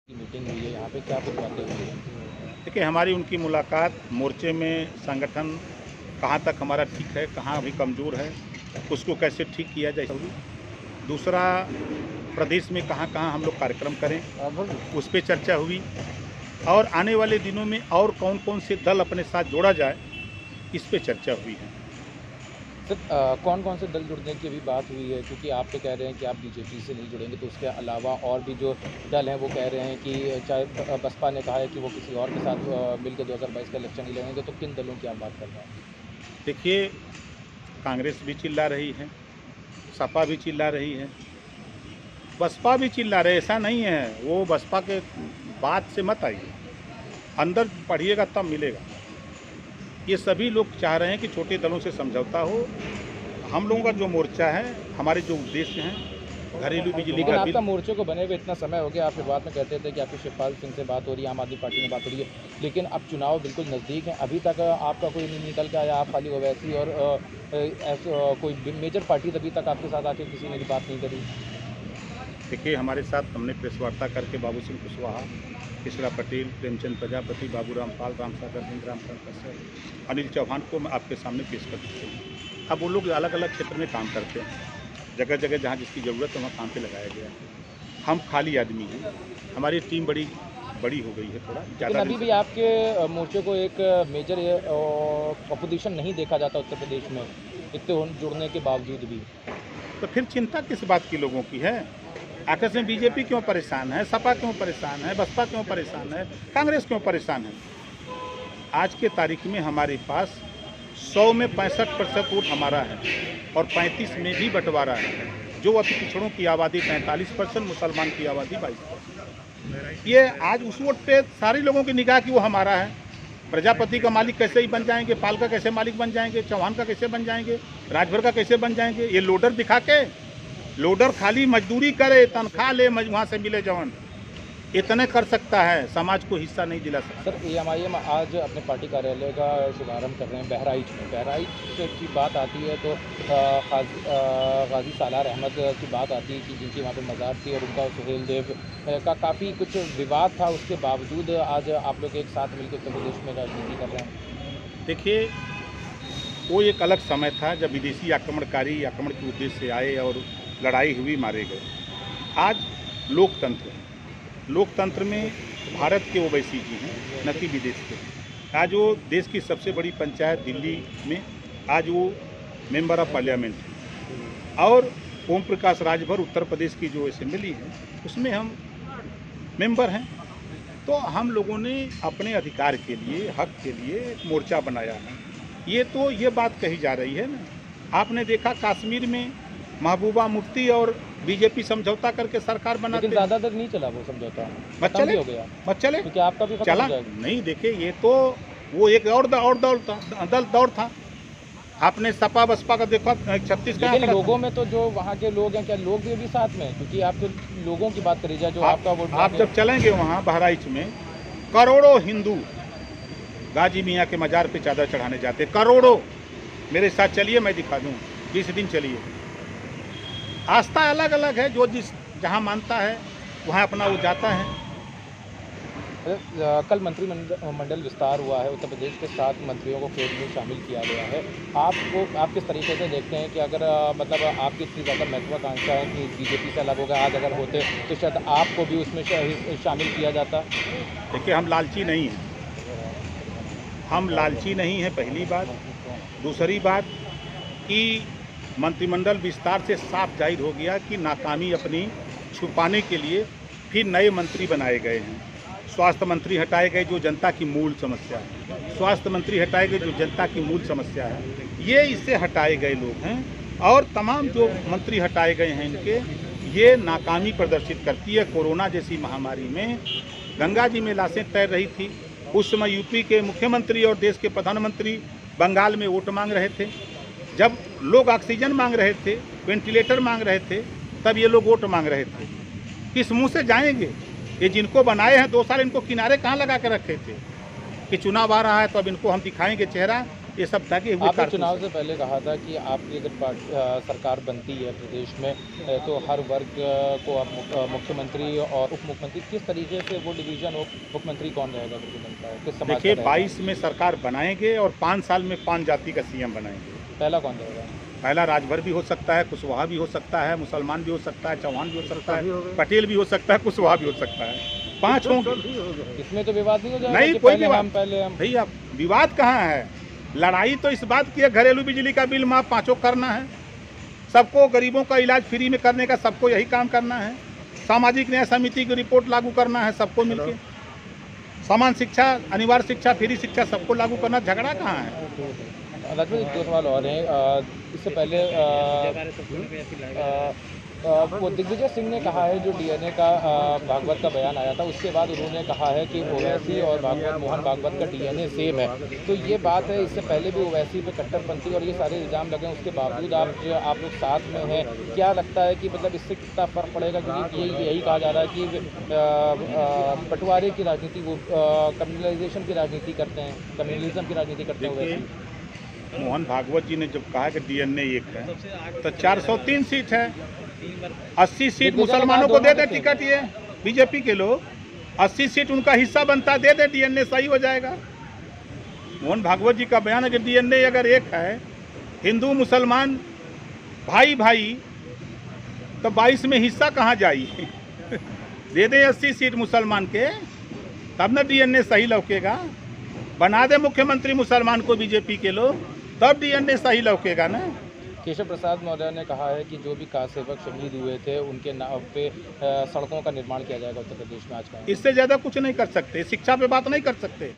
की मीटिंग हुई है, यहाँ पे क्या कुछ बातें हुई हैं? देखिए, हमारी उनकी मुलाकात मोर्चे में संगठन कहाँ तक हमारा ठीक है, कहाँ अभी कमज़ोर है, उसको कैसे ठीक किया जाए हुई। दूसरा, प्रदेश में कहाँ-कहाँ हम लोग कार्यक्रम करें, उस पे चर्चा हुई और आने वाले दिनों में और कौन-कौन से दल अपने साथ जोड़ा जाए, इस पे चर्चा हुई है। सर कौन-कौन से दल जुड़ने की अभी बात हुई है? क्योंकि आप तो कह रहे हैं कि आप बीजेपी से नहीं जुड़ेंगे, तो उसके अलावा और भी जो दल हैं, वो कह रहे हैं कि चाहे बसपा ने कहा है कि वो किसी और के साथ मिलकर 2022 का इलेक्शन नहीं लड़ेंगे, तो किन दलों की आप बात कर रहे हैं? देखिए, कांग्रेस भी चिल्ला रही है, सपा भी चिल्ला रही है, बसपा भी चिल्ला रहे, ऐसा नहीं है, वो बसपा के बात से मत आइए, अंदर पढ़िएगा तब मिलेगा। ये सभी लोग चाह रहे हैं कि छोटे दलों से समझौता हो। हम लोगों का जो मोर्चा है, हमारे जो उद्देश्य हैं, घरेलू बिजली लेकिन का आपका बिल। मोर्चे को बने हुए इतना समय हो गया, आप शुरुआत में कहते थे कि आपकी शिवपाल सिंह से बात हो रही है, आम आदमी पार्टी में बात हो रही है, लेकिन अब चुनाव बिल्कुल नज़दीक है, अभी तक आपका कोई नहीं निकल के आया, आप खाली ओवैसी और कोई मेजर पार्टी अभी तक आपके साथ आके किसी ने भी बात नहीं करी। देखिए, हमारे साथ हमने प्रेस वार्ता करके बाबू सिंह कुशवाहा, केशरा पटेल, प्रेमचंद प्रजापति, बाबूराम पाल, रामसागर सिंह, रामचंद्र कश्यप, अनिल चौहान को मैं आपके सामने पेश कर चुके हैं। अब वो लोग अलग-अलग क्षेत्र में काम करते हैं, जगह-जगह जहाँ जिसकी ज़रूरत है वहाँ काम पे लगाया गया है। हम खाली आदमी हैं, हमारी टीम बड़ी बड़ी हो गई है थोड़ा लेकिन ज़्यादा अभी दिन भी से। आपके मोर्चे को एक मेजर अपोजिशन नहीं देखा जाता उत्तर प्रदेश में, इतने जुड़ने के बावजूद भी। तो फिर चिंता किस बात की लोगों की है? आखिर में बीजेपी क्यों परेशान है, सपा क्यों परेशान है, बसपा क्यों परेशान है, कांग्रेस क्यों परेशान है? आज के तारीख में हमारे पास 100 में 65% वोट हमारा है और 35 में भी बंटवारा है। जो अति पिछड़ों की आबादी 45%, मुसलमान की आबादी 22%। ये आज उस वोट पे सारे लोगों की निगाह कि वो हमारा है। प्रजापति का मालिक कैसे ही बन जाएंगे, पाल का कैसे मालिक बन जाएंगे, चौहान का कैसे बन जाएंगे, राजभर का कैसे बन जाएंगे? ये लोडर दिखा के, लोडर खाली मजदूरी करे, तनख्वाह ले, वहाँ से मिले जवान, इतने कर सकता है, समाज को हिस्सा नहीं दिला सकता। सर एएमआईएम आज अपने पार्टी कार्यालय का शुभारंभ कर रहे हैं बहराइच में। बहराइच की बात आती है तो गाजी सालार अहमद की बात आती है कि जिनकी वहाँ पे मज़ार थी और उनका सुहेल देव का काफ़ी कुछ विवाद था, उसके बावजूद आज आप लोग एक साथ मिलकर उत्तर प्रदेश में राजनीति कर रहे हैं। देखिए, वो एक अलग समय था जब विदेशी आक्रमणकारी आक्रमण के उद्देश्य से आए और लड़ाई हुई, मारे गए। आज लोकतंत्र है, लोकतंत्र में भारत के ओवैसी जी हैं, न कि विदेश के। आज वो देश की सबसे बड़ी पंचायत दिल्ली में, आज वो मेंबर ऑफ पार्लियामेंट है और ओम प्रकाश राजभर उत्तर प्रदेश की जो असेंबली है उसमें हम मेंबर हैं। तो हम लोगों ने अपने अधिकार के लिए, हक के लिए एक मोर्चा बनाया है। ये बात कही जा रही है ना। आपने देखा कश्मीर में महबूबा मुफ्ती और बीजेपी समझौता करके सरकार बनाते। लेकिन ज़्यादा तक नहीं चला वो समझौता, मत खत्म भी चले, हो गया, मत चले, क्योंकि आपका भी खत्म चला हो जाएगा। नहीं। देखिए, ये तो वो एक और दौर था। आपने सपा बसपा का देखा, 36 का लेकिन आंकड़ा लोगों था। में तो जो वहाँ के लोग हैं, क्या लोग भी अभी साथ में हैं? क्योंकि आप तो लोगों की बात करी जाए जो आपका वोट आप मांगे। जब चलेंगे वहाँ बहराइच में, करोड़ों हिंदू गाजी मियाँ के मज़ार पे चादर चढ़ाने जाते, करोड़ों। मेरे साथ चलिए, मैं दिखा दूँ, 20 दिन चलिए। आस्था अलग अलग है, जो जिस जहाँ मानता है वहाँ अपना वो जाता है। कल मंत्रिमंडल विस्तार हुआ है, उत्तर प्रदेश के 7 मंत्रियों को कैबिनेट में शामिल किया गया है। आप किस तरीके से देखते हैं कि अगर मतलब आपकी इतनी ज़्यादा महत्वाकांक्षा है कि बीजेपी से अलग होगा, आज अगर होते तो शायद आपको भी उसमें शामिल किया जाता? देखिए, हम लालची नहीं हैं, हम लालची नहीं हैं, पहली बात। दूसरी बात कि मंत्रिमंडल विस्तार से साफ जाहिर हो गया कि नाकामी अपनी छुपाने के लिए फिर नए मंत्री बनाए गए हैं। स्वास्थ्य मंत्री हटाए गए, जो जनता की मूल समस्या है। स्वास्थ्य मंत्री हटाए गए, जो जनता की मूल समस्या है। ये इससे हटाए गए लोग हैं और तमाम जो मंत्री हटाए गए हैं इनके, ये नाकामी प्रदर्शित करती है। कोरोना जैसी महामारी में गंगा जी में लाशें तैर रही थी। उस समय यूपी के मुख्यमंत्री और देश के प्रधानमंत्री बंगाल में वोट मांग रहे थे। जब लोग ऑक्सीजन मांग रहे थे, वेंटिलेटर मांग रहे थे, तब ये लोग वोट मांग रहे थे। किस मुंह से जाएंगे? ये जिनको बनाए हैं 2 साल, इनको किनारे कहाँ लगा के रखे थे कि चुनाव आ रहा है तो अब इनको हम दिखाएंगे चेहरा ये सब था कि आपने चुनाव से पहले कहा था कि आपकी अगर सरकार बनती है प्रदेश में तो हर वर्ग को आप मुख्यमंत्री और उप मुख्यमंत्री किस तरीके से वो डिवीजन हो, मुख्यमंत्री कौन रहेगा बनता है, किस समाज का देखिए रहेगा? 22 में सरकार बनाएंगे और 5 साल में 5 जाति का सीएम बनाएंगे। पहला कौन रहेगा? पहला राजभर भी हो सकता है, कुशवाहा भी हो सकता है, मुसलमान भी हो सकता है, चौहान भी हो सकता है, पटेल भी हो सकता है, कुशवाहा भी हो सकता है। 5 होंगे। इसमें तो विवाद नहीं हो जाएगा? नहीं, कि कोई पहले विवाद। हम पहले हम भैया विवाद कहाँ है? लड़ाई तो इस बात की है, घरेलू बिजली का बिल माफ 5 करना है, सबको गरीबों का इलाज फ्री में करने का सबको यही काम करना है, सामाजिक न्याय समिति की रिपोर्ट लागू करना है सबको मिलके, समान शिक्षा, अनिवार्य शिक्षा, फ्री शिक्षा सबको लागू करना। झगड़ा कहाँ है? राजभर एक दो सवाल और हैं। इससे पहले वो दिग्विजय सिंह ने कहा है जो डीएनए का भागवत का बयान आया था उसके बाद उन्होंने कहा है कि ओवैसी और भागवत मोहन भागवत का डीएनए सेम है। तो ये बात है, इससे पहले भी ओवैसी पे कट्टरपंथी और ये सारे इल्ज़ाम लगे उसके बावजूद आप लोग साथ में हैं। क्या लगता है कि मतलब इससे कितना फ़र्क पड़ेगा? क्योंकि यही कहा जा रहा है कि बंटवारे की राजनीति, वो कम्युनलाइजेशन की राजनीति करते हैं, कम्युनलिज्म की राजनीति करते हैं ओवैसी। मोहन भागवत जी ने जब कहा कि डीएनए एक है तो 403 सीट है, 80 सीट मुसलमानों को दे दे टिकट, ये बीजेपी के लोग 80 सीट उनका हिस्सा बनता, दे दे, डीएनए सही हो जाएगा। मोहन भागवत जी का बयान है कि डीएनए अगर एक है, हिंदू मुसलमान भाई भाई, तो 22 में हिस्सा कहाँ जाई? दे दे 80 सीट मुसलमान के, तब ना डीएनए सही लौकेगा। बना दे मुख्यमंत्री मुसलमान को बीजेपी के लोग, तब डीएनए सही लौकेगा ना। केशव प्रसाद मौर्य ने कहा है कि जो भी कार सेवक शहीद हुए थे उनके नाम पे सड़कों का निर्माण किया जाएगा उत्तर प्रदेश में आज का। इससे ज़्यादा कुछ नहीं कर सकते, शिक्षा पे बात नहीं कर सकते।